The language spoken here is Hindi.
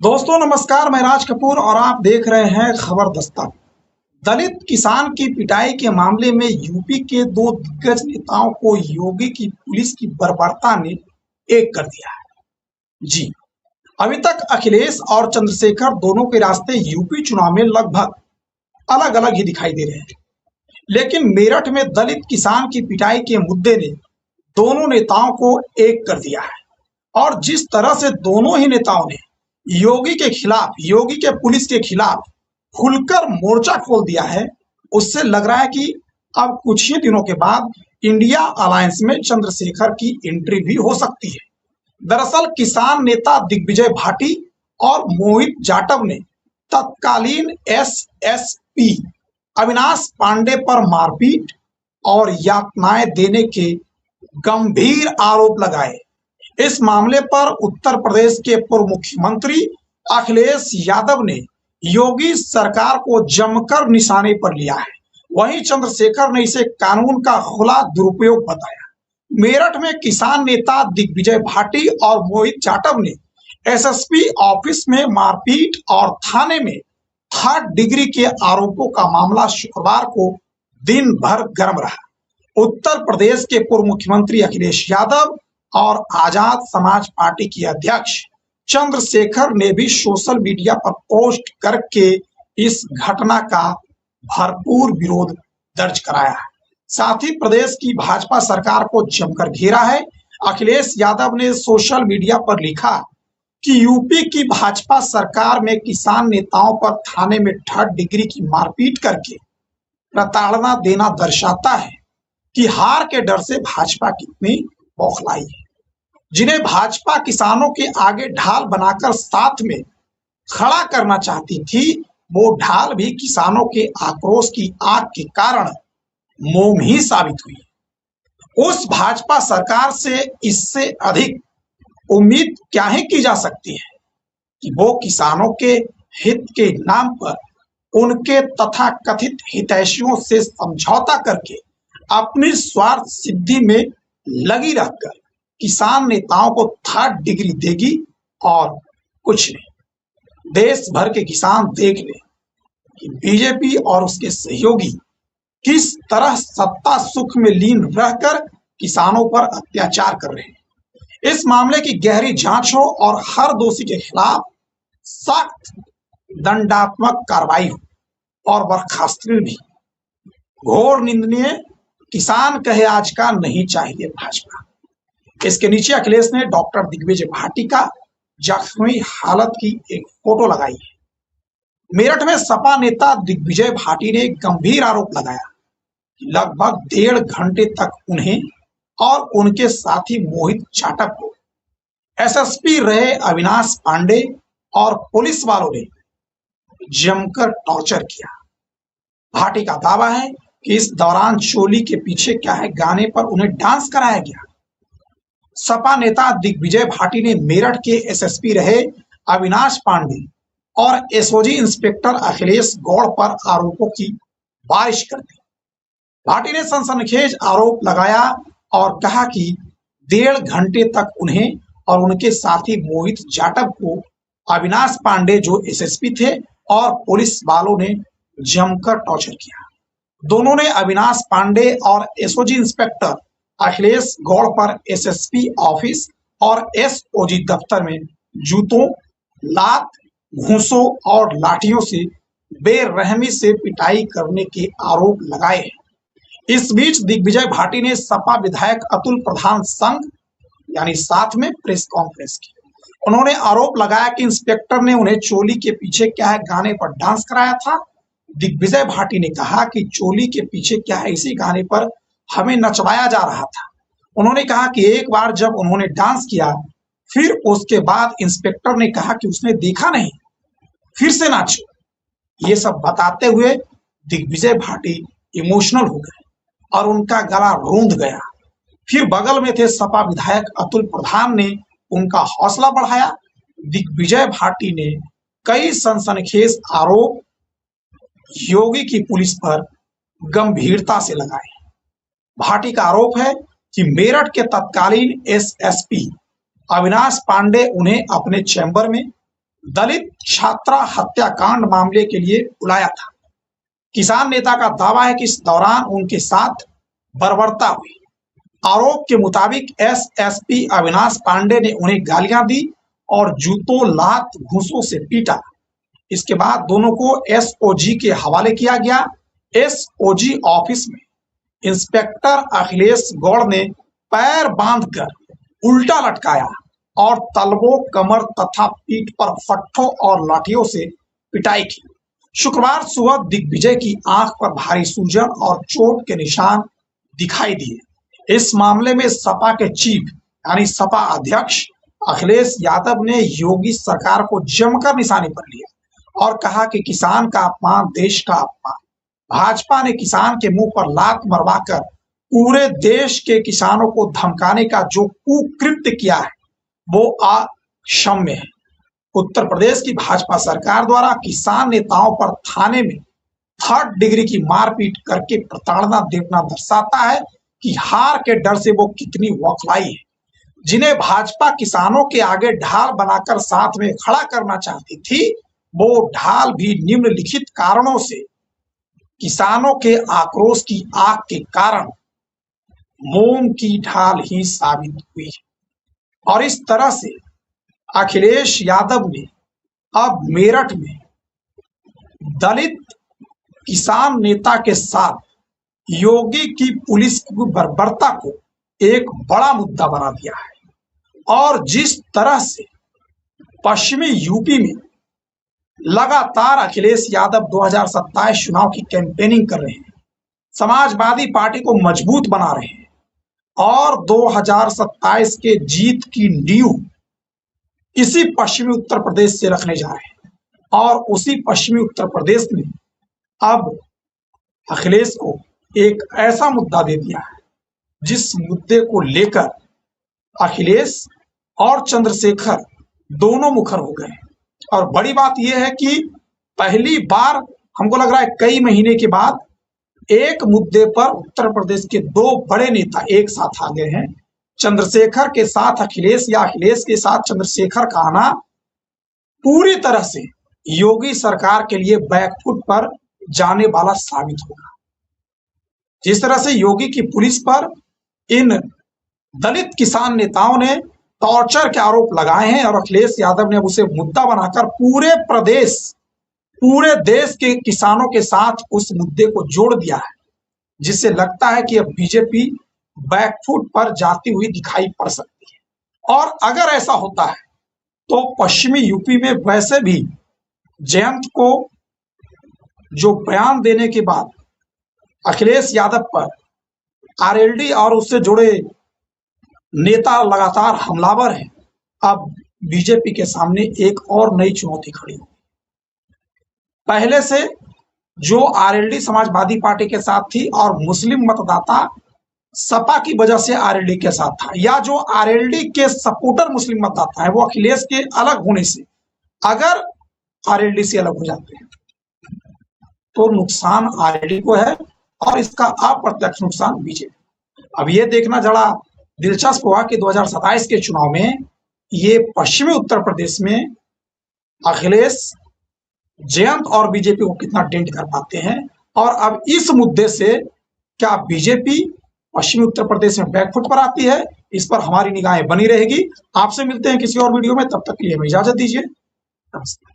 दोस्तों नमस्कार, मैं राज कपूर और आप देख रहे हैं खबर दस्तक। दलित किसान की पिटाई के मामले में यूपी के दो दिग्गज नेताओं को योगी की पुलिस की बर्बरता ने एक कर दिया है। जी, अभी तक अखिलेश और चंद्रशेखर दोनों के रास्ते यूपी चुनाव में लगभग अलग अलग ही दिखाई दे रहे हैं, लेकिन मेरठ में दलित किसान की पिटाई के मुद्दे ने दोनों नेताओं को एक कर दिया है। और जिस तरह से दोनों ही नेताओं ने योगी के खिलाफ, योगी के पुलिस के खिलाफ खुलकर मोर्चा खोल दिया है, उससे लग रहा है कि अब कुछ ही दिनों के बाद इंडिया अलायंस में चंद्रशेखर की एंट्री भी हो सकती है। दरअसल किसान नेता दिग्विजय भाटी और मोहित जाटव ने तत्कालीन एसएसपी अविनाश पांडे पर मारपीट और यातनाएं देने के गंभीर आरोप लगाए। इस मामले पर उत्तर प्रदेश के पूर्व मुख्यमंत्री अखिलेश यादव ने योगी सरकार को जमकर निशाने पर लिया है। वहीं चंद्रशेखर ने इसे कानून का खुला दुरुपयोग बताया। मेरठ में किसान नेता दिग्विजय भाटी और मोहित जाटव ने एसएसपी ऑफिस में मारपीट और थाने में 3rd डिग्री के आरोपों का मामला शुक्रवार को दिन भर गर्म रहा। उत्तर प्रदेश के पूर्व मुख्यमंत्री अखिलेश यादव और आजाद समाज पार्टी की अध्यक्ष चंद्रशेखर ने भी सोशल मीडिया पर पोस्ट करके इस घटना का भरपूर विरोध दर्ज कराया है। साथ ही प्रदेश की भाजपा सरकार को जमकर घेरा है। अखिलेश यादव ने सोशल मीडिया पर लिखा कि यूपी की भाजपा सरकार में किसान नेताओं पर थाने में 3rd डिग्री की मारपीट करके प्रताड़ना देना दर्शाता है कि हार के डर से भाजपा कितनी बौखलाई है। जिन्हें भाजपा किसानों के आगे ढाल बनाकर साथ में खड़ा करना चाहती थी, वो ढाल भी किसानों के आक्रोश की आग के कारण मोम ही साबित हुई। उस भाजपा सरकार से इससे अधिक उम्मीद क्या ही की जा सकती है कि वो किसानों के हित के नाम पर उनके तथा कथित हितैषियों से समझौता करके अपनी स्वार्थ सिद्धि में लगी रहकर किसान नेताओं को 3rd डिग्री देगी और कुछ नहीं। देश भर के किसान देख ले कि बीजेपी और उसके सहयोगी किस तरह सत्ता सुख में लीन रहकर किसानों पर अत्याचार कर रहे हैं। इस मामले की गहरी जांच हो और हर दोषी के खिलाफ सख्त दंडात्मक कार्रवाई हो और बर्खास्तगी भी। घोर निंदनीय। किसान कहे आज का नहीं चाहिए भाजपा। इसके नीचे अखिलेश ने डॉक्टर दिग्विजय भाटी का जख्मी हालत की एक फोटो लगाई है। मेरठ में सपा नेता दिग्विजय भाटी ने गंभीर आरोप लगाया कि लगभग 1.5 घंटे तक उन्हें और उनके साथी मोहित जाटव को एसएसपी रहे अविनाश पांडे और पुलिस वालों ने जमकर टॉर्चर किया। भाटी का दावा है कि इस दौरान चोली के पीछे क्या है गाने पर उन्हें डांस कराया गया। सपा नेता दिग्विजय भाटी ने मेरठ के एसएसपी रहे अविनाश पांडे और एसओजी इंस्पेक्टर अखिलेश गौड़ पर आरोपों की बारिश कर दी। भाटी ने सनसनीखेज आरोप लगाया और कहा कि 1.5 घंटे तक उन्हें और उनके साथी मोहित जाटव को अविनाश पांडे जो एसएसपी थे और पुलिस वालों ने जमकर टॉर्चर किया। दोनों ने अविनाश पांडे और एसओजी इंस्पेक्टर अखिलेश गौड़ पर एसएसपी ऑफिस और एसओजी दफ्तर में जूतों, लात, घूंसों और लाठियों से बेरहमी से पिटाई करने के आरोप लगाए हैं। इस बीच दिग्विजय भाटी ने सपा विधायक अतुल प्रधान संघ यानी साथ में प्रेस कॉन्फ्रेंस की। उन्होंने आरोप लगाया कि इंस्पेक्टर ने उन्हें चोली के पीछे क्या है गाने पर डांस कराया था। दिग्विजय भाटी ने कहा कि चोली के पीछे क्या है इसी गाने पर हमें नचवाया जा रहा था। उन्होंने कहा कि एक बार जब उन्होंने डांस किया, फिर उसके बाद इंस्पेक्टर ने कहा कि उसने देखा नहीं, फिर से नाचो। ये सब बताते हुए दिग्विजय भाटी इमोशनल हो गए और उनका गला रूंध गया। फिर बगल में थे सपा विधायक अतुल प्रधान ने उनका हौसला बढ़ाया। दिग्विजय भाटी ने कई सनसनीखेज आरोप योगी की पुलिस पर गंभीरता से लगाए। भाटी का आरोप है कि मेरठ के तत्कालीन एसएसपी अविनाश पांडे उन्हें अपने चैम्बर में दलित छात्रा हत्याकांड मामले के लिए बुलाया था। किसान नेता का दावा है कि इस दौरान उनके साथ बर्बरता हुई। आरोप के मुताबिक एसएसपी अविनाश पांडे ने उन्हें गालियां दी और जूतों, लात, घूंसों से पीटा। इसके बाद दोनों को एसओजी के हवाले किया गया। एसओजी ऑफिस में इंस्पेक्टर अखिलेश गौड़ ने पैर बांधकर उल्टा लटकाया और तलवों, कमर तथा पीठ पर फट्टों और लाठियों से पिटाई की। शुक्रवार सुबह दिग्विजय की आंख पर भारी सूजन और चोट के निशान दिखाई दिए। इस मामले में सपा के चीफ यानी सपा अध्यक्ष अखिलेश यादव ने योगी सरकार को जमकर निशाने पर लिया और कहा कि किसान का अपमान देश का अपमान। भाजपा ने किसान के मुंह पर लात मरवाकर पूरे देश के किसानों को धमकाने का जो कुकृत्य किया है वो अक्षम्य है। उत्तर प्रदेश की भाजपा सरकार द्वारा किसान नेताओं पर थाने में 3rd डिग्री की मारपीट करके प्रताड़ना देना दर्शाता है कि हार के डर से वो कितनी वखलाई है। जिन्हें भाजपा किसानों के आगे ढाल बनाकर साथ में खड़ा करना चाहती थी, वो ढाल भी निम्नलिखित कारणों से किसानों के आक्रोश की आग के कारण मोम की ढाल ही साबित हुई है। और इस तरह से अखिलेश यादव ने अब मेरठ में दलित किसान नेता के साथ योगी की पुलिस की बर्बरता को एक बड़ा मुद्दा बना दिया है। और जिस तरह से पश्चिमी यूपी में लगातार अखिलेश यादव 2027 चुनाव की कैंपेनिंग कर रहे हैं, समाजवादी पार्टी को मजबूत बना रहे हैं और 2027 के जीत की नींव इसी पश्चिमी उत्तर प्रदेश से रखने जा रहे हैं। और उसी पश्चिमी उत्तर प्रदेश ने अब अखिलेश को एक ऐसा मुद्दा दे दिया है जिस मुद्दे को लेकर अखिलेश और चंद्रशेखर दोनों मुखर हो गए। और बड़ी बात यह है कि पहली बार हमको लग रहा है कई महीने के बाद एक मुद्दे पर उत्तर प्रदेश के 2 बड़े नेता एक साथ आ गए हैं। चंद्रशेखर के साथ अखिलेश या अखिलेश के साथ चंद्रशेखर का आना पूरी तरह से योगी सरकार के लिए बैकफुट पर जाने वाला साबित होगा। जिस तरह से योगी की पुलिस पर इन दलित किसान नेताओं ने टॉर्चर के आरोप लगाए हैं और अखिलेश यादव ने उसे मुद्दा बनाकर पूरे देश के किसानों के साथ उस मुद्दे को जोड़ दिया है, जिससे लगता है कि अब बीजेपी बैकफुट पर जाती हुई दिखाई पड़ सकती है। और अगर ऐसा होता है तो पश्चिमी यूपी में वैसे भी जयंत को जो बयान देने के बाद अखिलेश यादव पर आरएलडी और उससे जुड़े नेता लगातार हमलावर हैं, अब बीजेपी के सामने एक और नई चुनौती खड़ी हो। पहले से जो आरएलडी समाजवादी पार्टी के साथ थी और मुस्लिम मतदाता सपा की वजह से आरएलडी के साथ था, या जो आरएलडी के सपोर्टर मुस्लिम मतदाता है वो अखिलेश के अलग होने से अगर आरएलडी से अलग हो जाते हैं तो नुकसान आरएलडी को है और इसका अप्रत्यक्ष नुकसान बीजेपी। अब ये देखना जरा दिलचस्प हुआ कि 2027 के चुनाव में ये पश्चिमी उत्तर प्रदेश में अखिलेश, जयंत और बीजेपी को कितना डेंट कर पाते हैं। और अब इस मुद्दे से क्या बीजेपी पश्चिमी उत्तर प्रदेश में बैकफुट पर आती है, इस पर हमारी निगाहें बनी रहेगी। आपसे मिलते हैं किसी और वीडियो में, तब तक के लिए हमें इजाजत दीजिए। नमस्कार।